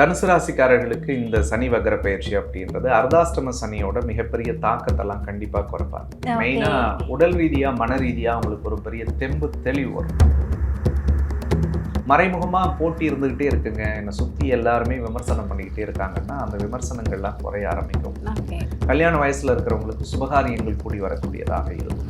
தனுசு ராசிக்காரர்களுக்கு இந்த சனி வக்ர பயிற்சி அப்படின்றது அர்த்தாஷ்டம சனியோட மிகப்பெரிய தாக்கத்தெல்லாம் கண்டிப்பாக குறைப்பாங்க. மெயினாக உடல் ரீதியாக மன ரீதியாக அவங்களுக்கு ஒரு பெரிய தெம்பு தெளிவு வரும். மறைமுகமாக போட்டி இருந்துக்கிட்டே இருக்குங்க, என்னை சுற்றி எல்லாருமே விமர்சனம் பண்ணிக்கிட்டே இருக்காங்கன்னா அந்த விமர்சனங்கள்லாம் குறைய ஆரம்பிக்கும். கல்யாண வயசில் இருக்கிறவங்களுக்கு சுபகாரியங்கள் கூடி வரக்கூடியதாக இருக்கும்.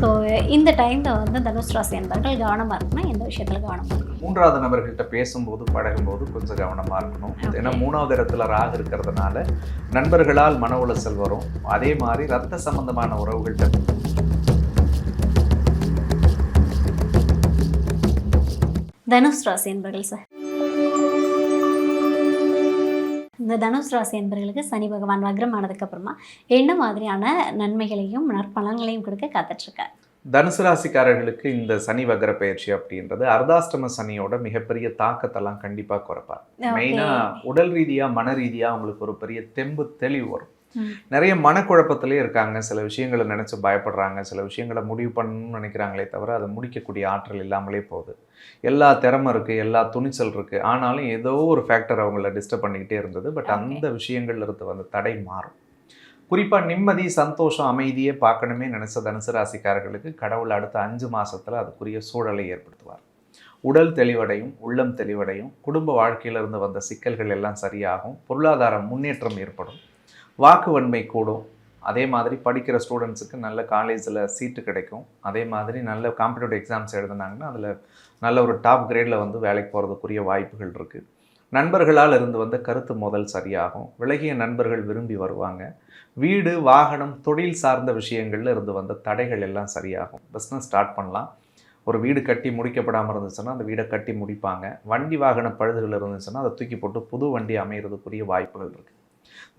ஸோ இந்த டைமில் வந்து தனுஷ் ராசி என்பவர்கள் கவனமாக இருக்கணும். எந்த விஷயத்தில் கவனமாக இருக்கணும்? மூன்றாவது நபர்கள்ட்ட பேசும்போது பழகும்போது கொஞ்சம் கவனமாக இருக்கணும். ஏன்னா மூணாவது இடத்துல ராகு இருக்கிறதுனால நண்பர்களால் மன உளைச்சல் வரும். அதே மாதிரி ரத்த சம்பந்தமான உறவுகள்கிட்ட தனுஷ் ராசி என்பவர்கள் சார், இந்த தனுஷ் ராசி என்பவர்களுக்கு சனி பகவான் வக்ரம் ஆனதுக்கப்புறமா என்ன மாதிரியான நன்மைகளையும் நற்பலன்களையும் கொடுக்க காத்துட்ருக்கார்? தனுசு ராசிக்காரர்களுக்கு இந்த சனி வக்ர பயிற்சி அப்படின்றது அர்த்தாஷ்டம சனியோட மிகப்பெரிய தாக்கத்தெல்லாம் கண்டிப்பாக குறைப்பார். மெயினாக உடல் ரீதியாக மன ரீதியாக அவங்களுக்கு ஒரு பெரிய தெம்பு தெளிவு வரும். நிறைய மனக்குழப்பத்திலே இருக்காங்க, சில விஷயங்களை நினச்சி பயப்படுறாங்க, சில விஷயங்களை முடிவு பண்ணணும்னு நினைக்கிறாங்களே தவிர அதை முடிக்கக்கூடிய ஆற்றல் இல்லாமலே போகுது. எல்லா திறமை இருக்குது, எல்லா துணிச்சல் இருக்குது, ஆனாலும் ஏதோ ஒரு ஃபேக்டர் அவங்கள டிஸ்டர்ப் பண்ணிக்கிட்டே இருந்தது. பட் அந்த விஷயங்கள்ல இருந்து வந்து தடை மாறும். குறிப்பாக நிம்மதி சந்தோஷம் அமைதியே பார்க்கணுமே நினச்ச தனுசு ராசிக்காரர்களுக்கு கடவுள் அடுத்த 5 மாதத்தில் அதுக்குரிய சூழலை ஏற்படுத்துவார். உடல் தெளிவடையும், உள்ளம் தெளிவடையும், குடும்ப வாழ்க்கையிலிருந்து வந்த சிக்கல்கள் எல்லாம் சரியாகும், பொருளாதார முன்னேற்றம் ஏற்படும், வாக்கு வன்மை கூடும். அதே மாதிரி படிக்கிற ஸ்டூடெண்ட்ஸுக்கு நல்ல காலேஜில் சீட்டு கிடைக்கும். அதே மாதிரி நல்ல காம்படிட்டிவ் எக்ஸாம்ஸ் எழுதுனாங்கன்னா அதில் நல்ல ஒரு டாப் கிரேடில் வந்து வேலைக்கு போகிறதுக்குரிய வாய்ப்புகள் இருக்குது. நண்பர்களால் இருந்து வந்த கருத்து மோதல் சரியாகும், விலகிய நண்பர்கள் விரும்பி வருவாங்க. வீடு வாகனம் தொழில் சார்ந்த விஷயங்கள்ல இருந்து வந்த தடைகள் எல்லாம் சரியாகும். பிஸ்னஸ் ஸ்டார்ட் பண்ணலாம். ஒரு வீடு கட்டி முடிக்கப்படாமல் இருந்துச்சுன்னா அந்த வீடை கட்டி முடிப்பாங்க. வண்டி வாகன பழுதுகள் இருந்துச்சுன்னா அதை தூக்கி போட்டு புது வண்டி அமைகிறதுக்குரிய வாய்ப்புகள் இருக்குது.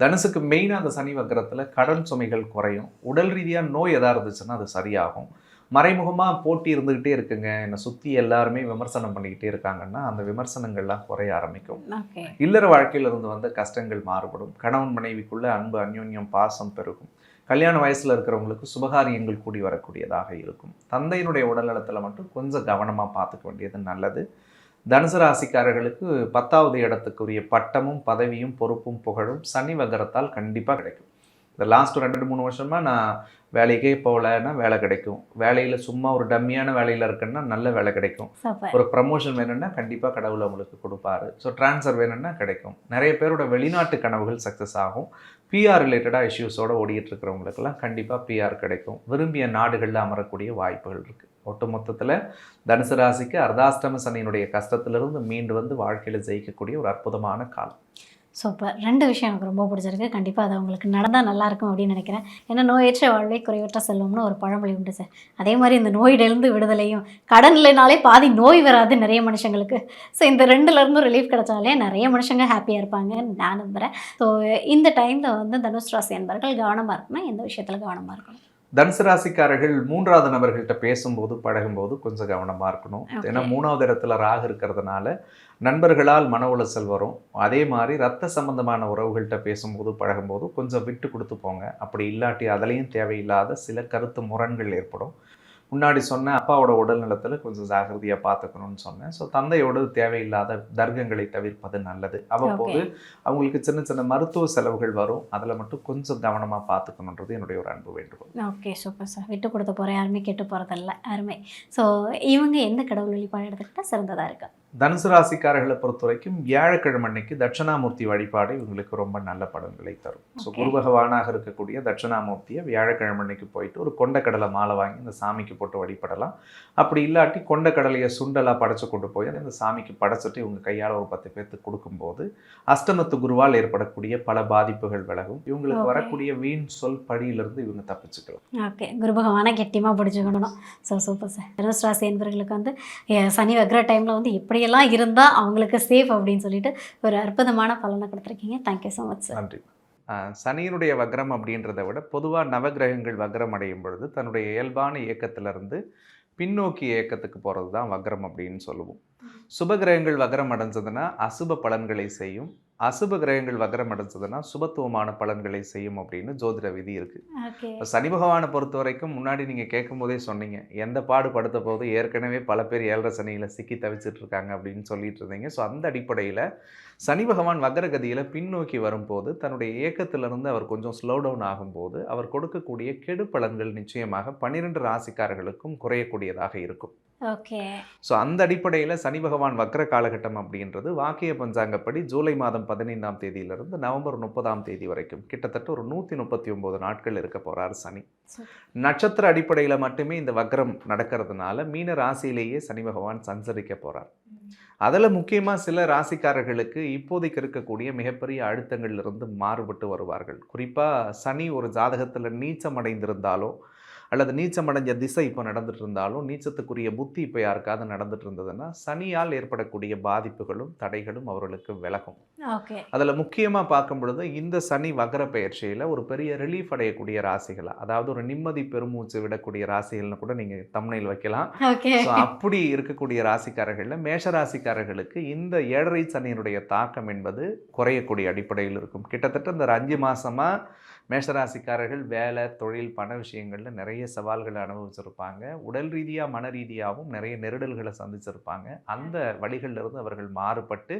தனுசுக்கு மெயினாக அந்த சனி வக்ரத்தில் கடன் சுமைகள் குறையும். உடல் ரீதியாக நோய் எதாக இருந்துச்சுன்னா அது சரியாகும். மறைமுகமாக போட்டி இருந்துக்கிட்டே இருக்குங்க, என்னை சுற்றி எல்லாருமே விமர்சனம் பண்ணிக்கிட்டே இருக்காங்கன்னா அந்த விமர்சனங்கள்லாம் குறைய ஆரம்பிக்கும். இல்லற வாழ்க்கையிலிருந்து வந்த கஷ்டங்கள் மாறுபடும். கணவன் மனைவிக்குள்ள அன்பு அந்யோன்யம் பாசம் பெருகும். கல்யாண வயசில் இருக்கிறவங்களுக்கு சுபகாரியங்கள் கூடி வரக்கூடியதாக இருக்கும். தந்தையினுடைய உடல்நலத்தில் மட்டும் கொஞ்சம் கவனமாக பார்த்துக்க வேண்டியது நல்லது. தனுசு ராசிக்காரர்களுக்கு 10வது இடத்துக்குரிய பட்டமும் பதவியும் பொறுப்பும் புகழும் சனி வக்ரத்தால் கண்டிப்பாக கிடைக்கும். இந்த லாஸ்ட் 2-3 வருஷமாக நான் வேலைக்கே போகலைன்னா வேலை கிடைக்கும். வேலையில் சும்மா ஒரு டம்மியான வேலையில் இருக்குன்னா நல்ல வேலை கிடைக்கும். ஒரு ப்ரமோஷன் வேணும்னா கண்டிப்பாக கடவுள் அவங்களுக்கு கொடுப்பாரு. ஸோ ட்ரான்ஸ்ஃபர் வேணும்னா கிடைக்கும். நிறைய பேரோட வெளிநாட்டு கனவுகள் சக்ஸஸ் ஆகும். பிஆர் ரிலேட்டடாக இஷ்யூஸோடு ஓடிட்டு இருக்கிறவங்களுக்கெல்லாம் கண்டிப்பாக பிஆர் கிடைக்கும். விரும்பிய நாடுகளில் அமரக்கூடிய வாய்ப்புகள் இருக்குது. ஒட்டு மொத்தத்தில் தனுசு ராசிக்கு அர்த்தாஷ்டம சனியினுடைய கஷ்டத்திலிருந்து மீண்டு வந்து வாழ்க்கையில் ஜெயிக்கக்கூடிய ஒரு அற்புதமான காலம். சூப்பர். 2 விஷயம் எனக்கு ரொம்ப பிடிச்சிருக்கு. கண்டிப்பாக அது அவங்களுக்கு நடந்தால் நல்லாயிருக்கும் அப்படின்னு நினைக்கிறேன். ஏன்னா நோயற்ற வாழ்வே குறைவற்ற செல்வம்னு ஒரு பழமொழி உண்டு சார். அதே மாதிரி இந்த நோயிலிருந்து விடுதலையும், கடன் இல்லைனாலே பாதி நோய் வராது நிறைய மனுஷங்களுக்கு. ஸோ இந்த 2லேருந்தும் ரிலீஃப் கிடைச்சாலே நிறைய மனுஷங்க ஹாப்பியாக இருப்பாங்கன்னு நான் நம்புகிறேன். ஸோ இந்த டைமில் வந்து தனுஷ் ராசி என்பவர்கள் கவனமாக இருக்கணும். எந்த விஷயத்தில் கவனமாக இருக்கணும்? தனுசு ராசிக்காரர்கள் 3வது நபர்கள்ட்ட பேசும்போது பழகும்போது கொஞ்சம் கவனமாக இருக்கணும். ஏன்னா 3வது இடத்துல ராகு இருக்கிறதுனால நண்பர்களால் மன உளைச்சல் வரும். அதே மாதிரி ரத்த சம்பந்தமான உறவுகள்கிட்ட பேசும்போது பழகும்போது கொஞ்சம் விட்டு கொடுத்து போங்க. அப்படி இல்லாட்டி அதுலேயும் தேவையில்லாத சில கருத்து முரண்கள் ஏற்படும். முன்னாடி சொன்ன அப்பாவோட உடல் நலத்தில் கொஞ்சம் ஜாகிரதையாக பார்த்துக்கணும்னு சொன்னேன். ஸோ தந்தையோட தேவையில்லாத தர்க்கங்களை தவிர்ப்பது நல்லது. அவ்வப்போது அவங்களுக்கு சின்ன சின்ன மருத்துவ செலவுகள் வரும், அதில் மட்டும் கொஞ்சம் கவனமாக பார்த்துக்கணுன்றது என்னுடைய ஒரு அன்பு வேண்டுகோள். Okay, super sir. விட்டு கொடுத்து போகிற யாருமே கெட்டு போகிறதில்ல, அருமை. ஸோ இவங்க எந்த கடவுள் வழிபாடு எடுத்துக்கிட்டால் சிறந்ததாக இருக்கா? தனுசு ராசிக்காரர்களை பொறுத்த வரைக்கும் வியாழக்கிழமை அன்னைக்கு தட்சிணாமூர்த்தி வழிபாடு இவங்களுக்கு ரொம்ப நல்ல பலன்களை தரும். ஸோ குரு பகவானாக இருக்கக்கூடிய தட்சிணாமூர்த்தியை வியாழக்கிழமை அன்னைக்கு போயிட்டு ஒரு கொண்டக்கடலை மாலை வாங்கி இந்த சாமிக்கு போட்டு வழிபடலாம். அப்படி இல்லாட்டி கொண்டக்கடலையை சுண்டலாக படைச்சு கொண்டு போய் அந்த சாமிக்கு படைச்சிட்டு இவங்க கையால் ஒரு 10 பேர்த்துக்கு கொடுக்கும்போது அஷ்டமத்து குருவால் ஏற்படக்கூடிய பல பாதிப்புகள் விலகும். இவங்களுக்கு வரக்கூடிய வீண் சொல் படியிலிருந்து இவங்க தப்பிச்சுக்கலாம். ஓகே, குரு பகவானை கெட்டியமாக பிடிச்சிக்கணும். So super sir. தனுஷ் ராசி என்பவர்களுக்கு வந்து சனி வக்ர டைமில் வந்து எப்படியெல்லாம் இருந்தால் அவங்களுக்கு சேஃப் அப்படின்னு சொல்லிட்டு ஒரு அற்புதமான பலனை கொடுத்துருக்கீங்க. Thank you so much sir. நன்றி. சனியினுடைய வக்ரம் அப்படின்றத விட பொதுவாக நவகிரகங்கள் வக்ரம் அடையும் பொழுது தன்னுடைய இயல்பான இயக்கத்திலிருந்து பின்னோக்கி இயக்கத்துக்கு போகிறது தான் வக்ரம் அப்படின்னு சொல்லுவோம். சுபகிரகங்கள் வக்ரம் அடைஞ்சதுன்னா அசுப பலன்களை செய்யும். அசுப கிரகங்கள் வக்ரம் அடைஞ்சதுன்னா சுபத்துவமான பலன்களை செய்யும் அப்படின்னு ஜோதிட விதி இருக்கு. ஓகே. இப்ப சனி பகவானை பொறுத்த வரைக்கும் முன்னாடி நீங்க கேட்கும் போதே சொன்னீங்க, எந்த பாடு படுத்த போது ஏற்கனவே பல பேர் 7.5 சனியில சிக்கி தவிச்சிட்டு இருக்காங்க அப்படின்னு சொல்லிட்டு இருந்தீங்க. ஸோ அந்த அடிப்படையில் சனி பகவான் வக்ரகதியில் பின்னோக்கி வரும்போது தன்னுடைய இயக்கத்திலிருந்து அவர் கொஞ்சம் ஸ்லோ டவுன் ஆகும்போது அவர் கொடுக்கக்கூடிய கெடு பலன்கள் நிச்சயமாக 12 ராசிக்காரர்களுக்கும் குறையக்கூடியதாக இருக்கும். ஓகே. ஸோ அந்த அடிப்படையில் சனி பகவான் வக்ர காலகட்டம் அப்படின்றது வாக்கிய பஞ்சாங்கப்படி ஜூலை மாதம் 15ஆம் தேதியிலிருந்து நவம்பர் 30ஆம் தேதி வரைக்கும் கிட்டத்தட்ட ஒரு 139 நாட்கள் இருக்க போறார் சனி. நட்சத்திர அடிப்படையில் மட்டுமே இந்த வக்ரம் நடக்கிறதுனால மீன ராசியிலேயே சனி பகவான் சஞ்சரிக்க போறார். அதில் முக்கியமாக சில ராசிக்காரர்களுக்கு இப்போதைக்கு இருக்கக்கூடிய மிகப்பெரிய அழுத்தங்கள்லிருந்து மாறுபட்டு வருவார்கள். குறிப்பாக சனி ஒரு ஜாதகத்தில் நீச்சம் அடைந்திருந்தாலோ அல்லது நீச்சமடைஞ்ச திசை இப்போ நடந்துட்டு இருந்தாலும் நீச்சத்துக்குரிய புத்தி இப்போ யாருக்காவது நடந்துட்டு இருந்ததுன்னா சனியால் ஏற்படக்கூடிய பாதிப்புகளும் தடைகளும் அவர்களுக்கு விலகும். அதில் முக்கியமாக பார்க்கும் பொழுது இந்த சனி வக்ர பெயர்ச்சியில் ஒரு பெரிய ரிலீஃப் அடையக்கூடிய ராசிகளா, அதாவது ஒரு நிம்மதி பெருமூச்சு விடக்கூடிய ராசிகள்னு கூட நீங்கள் தம்ப்நெயில் வைக்கலாம். ஸோ அப்படி இருக்கக்கூடிய ராசிக்காரர்களில் மேஷ ராசிக்காரர்களுக்கு இந்த 7.5 சனியினுடைய தாக்கம் என்பது குறையக்கூடிய அடிப்படையில் இருக்கும். கிட்டத்தட்ட இந்த 5 மாதமாக மேஷராசிக்காரர்கள் வேலை, தொழில், பண விஷயங்களில் நிறைய சவால்களை அனுபவிச்சிருப்பாங்க. உடல் ரீதியாக மன ரீதியாகவும் நிறைய நெருடல்களை சந்திச்சிருப்பாங்க. அந்த வழிகளிலிருந்து அவர்கள் மாறுபட்டு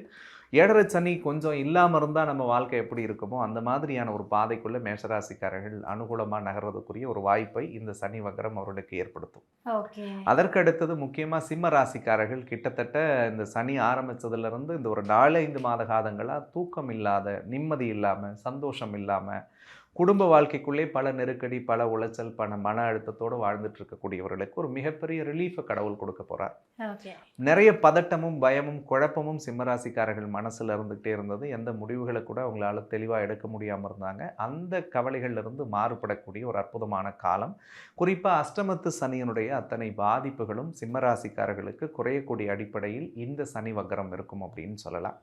7.5 சனி கொஞ்சம் இல்லாமல் இருந்தால் நம்ம வாழ்க்கை எப்படி இருக்குமோ அந்த மாதிரியான ஒரு பாதைக்குள்ளே மேஷராசிக்காரர்கள் அனுகூலமாக நகர்றதுக்குரிய ஒரு வாய்ப்பை இந்த சனி வக்ரம் அவர்களுக்கு ஏற்படுத்தும். அதற்கு அடுத்தது முக்கியமாக சிம்ம ராசிக்காரர்கள் கிட்டத்தட்ட இந்த சனி ஆரம்பித்ததுலேருந்து இந்த ஒரு 4-5 மாத காலங்களாக தூக்கம் இல்லாத, நிம்மதி இல்லாமல், சந்தோஷம் இல்லாமல், குடும்ப வாழ்க்கைக்குள்ளே பல நெருக்கடி, பல உளைச்சல், மன அழுத்தத்தோடு வாழ்ந்துட்டு இருக்கக்கூடியவர்களுக்கு ஒரு மிகப்பெரிய ரிலீஃபை கடவுள் கொடுக்க போறார். நிறைய பதட்டமும் பயமும் குழப்பமும் சிம்மராசிக்காரர்கள் மனசுல இருந்துகிட்டே இருந்தது. எந்த முடிவுகளை கூட அவங்களால தெளிவாக எடுக்க முடியாமல் இருந்தாங்க. அந்த கவலைகள்ல இருந்து மாறுபடக்கூடிய ஒரு அற்புதமான காலம். குறிப்பாக அஷ்டமத்து சனியினுடைய அத்தனை பாதிப்புகளும் சிம்மராசிக்காரர்களுக்கு குறையக்கூடிய அடிப்படையில் இந்த சனி வக்ரம் இருக்கும் அப்படின்னு சொல்லலாம்.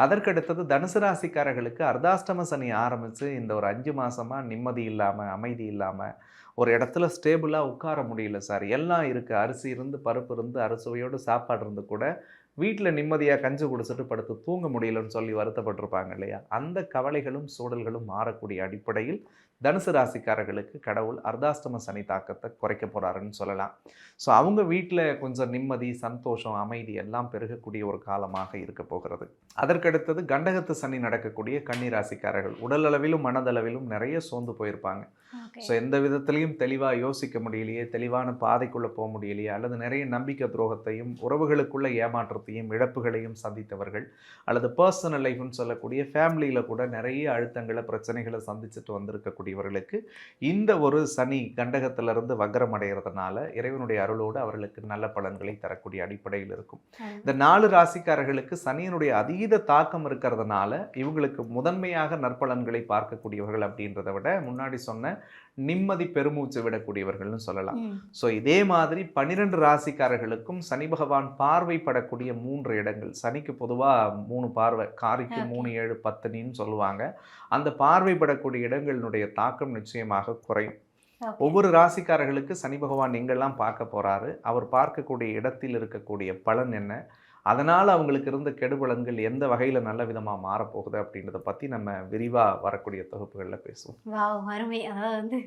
அதற்கடுத்தது தனுசு ராசிக்காரர்களுக்கு அர்த்தாஷ்டம சனி ஆரம்பித்து இந்த ஒரு 5 மாதமாக நிம்மதி இல்லாமல், அமைதி இல்லாமல், ஒரு இடத்துல ஸ்டேபிளாக உட்கார முடியல சார், எல்லாம் இருக்குது, அரிசி இருந்து, பருப்பு இருந்து, அறுசுவையோடு சாப்பாடு இருந்து கூட வீட்டில் நிம்மதியாக கஞ்சி குடிச்சிட்டு படுத்து தூங்க முடியலன்னு சொல்லி வருத்தப்பட்டிருப்பாங்க இல்லையா? அந்த கவலைகளும் சூழல்களும் மாறக்கூடிய அடிப்படையில் தனுசு ராசிக்காரர்களுக்கு கடவுள் அர்த்தாஷ்டம சனி தாக்கத்தை குறைக்க போகிறாருன்னு சொல்லலாம். ஸோ அவங்க வீட்டில் கொஞ்சம் நிம்மதி, சந்தோஷம், அமைதி எல்லாம் பெருகக்கூடிய ஒரு காலமாக இருக்க போகிறது. அதற்கடுத்தது கண்டகத்து சனி நடக்கக்கூடிய கன்னி ராசிக்காரர்கள் உடல் அளவிலும் மனதளவிலும் நிறைய சோர்ந்து போயிருப்பாங்க. ஸோ எந்த விதத்துலையும் தெளிவாக யோசிக்க முடியலையே, தெளிவான பாதைக்குள்ளே போக முடியலையே, அல்லது நிறைய நம்பிக்கை துரோகத்தையும் உறவுகளுக்குள்ள ஏமாற்றத்தையும் இழப்புகளையும் சந்தித்தவர்கள், அல்லது பர்சனல் லைஃப்னு சொல்லக்கூடிய ஃபேமிலியில் கூட நிறைய அழுத்தங்களை, பிரச்சனைகளை சந்திச்சுட்டு வந்திருக்கக்கூடியவர்களுக்கு இந்த ஒரு சனி கண்டகத்திலிருந்து வக்ரம் அடைகிறதுனால இறைவனுடைய அருளோடு அவர்களுக்கு நல்ல பலன்களை தரக்கூடிய அடிப்படையில் இருக்கும். இந்த 4 ராசிக்காரர்களுக்கு சனியினுடைய அதீத தாக்கம் இருக்கிறதுனால இவங்களுக்கு முதன்மையாக நற்பலன்களை பார்க்கக்கூடியவர்கள் அப்படின்றத விட முன்னாடி சொன்ன நிம்மதி பெருமூச்சு விடக்கூடியவர்கள்னு சொல்லலாம். ஸோ இதே மாதிரி 12 ராசிக்காரர்களுக்கும் சனி பகவான் பார்வைப்படக்கூடிய 3 இடங்கள், சனிக்கு பொதுவாக 3 பார்வை, காரிக்கு 3, 7, 10 சொல்லுவாங்க. அந்த பார்வைப்படக்கூடிய இடங்களினுடைய தாக்கம் நிச்சயமாக குறையும். ஒவ்வொரு ராசிக்காரர்களுக்கு சனி பகவான் எங்கெல்லாம் பார்க்க போறாரு, அவர் பார்க்கக்கூடிய இடத்தில் இருக்கக்கூடிய பலன் என்ன, அதனால் அவங்களுக்கு இருந்த கெடுபலன்கள் எந்த வகையில் நல்ல விதமாக மாறப்போகுது அப்படின்றத பற்றி நம்ம விரிவாக வரக்கூடிய தொகுப்புகளில் பேசுவோம். அருமை. அதாவது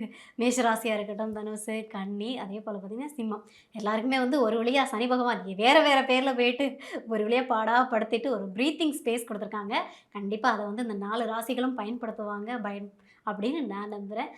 மேஷராசியாக இருக்கட்டும், தனுசு, கன்னி, அதே போல் பார்த்திங்கன்னா சிம்மம், எல்லாருக்குமே ஒரு வழியாக சனி பகவான் வேறு வேறு பேரில் போயிட்டு ஒரு வழியாக பாடாப்படுத்திட்டு ஒரு ப்ரீத்திங் ஸ்பேஸ் கொடுத்துருக்காங்க. கண்டிப்பாக அதை இந்த 4 ராசிகளும் பயன்படுத்துவாங்க அப்படின்னு நான் நம்புகிறேன்.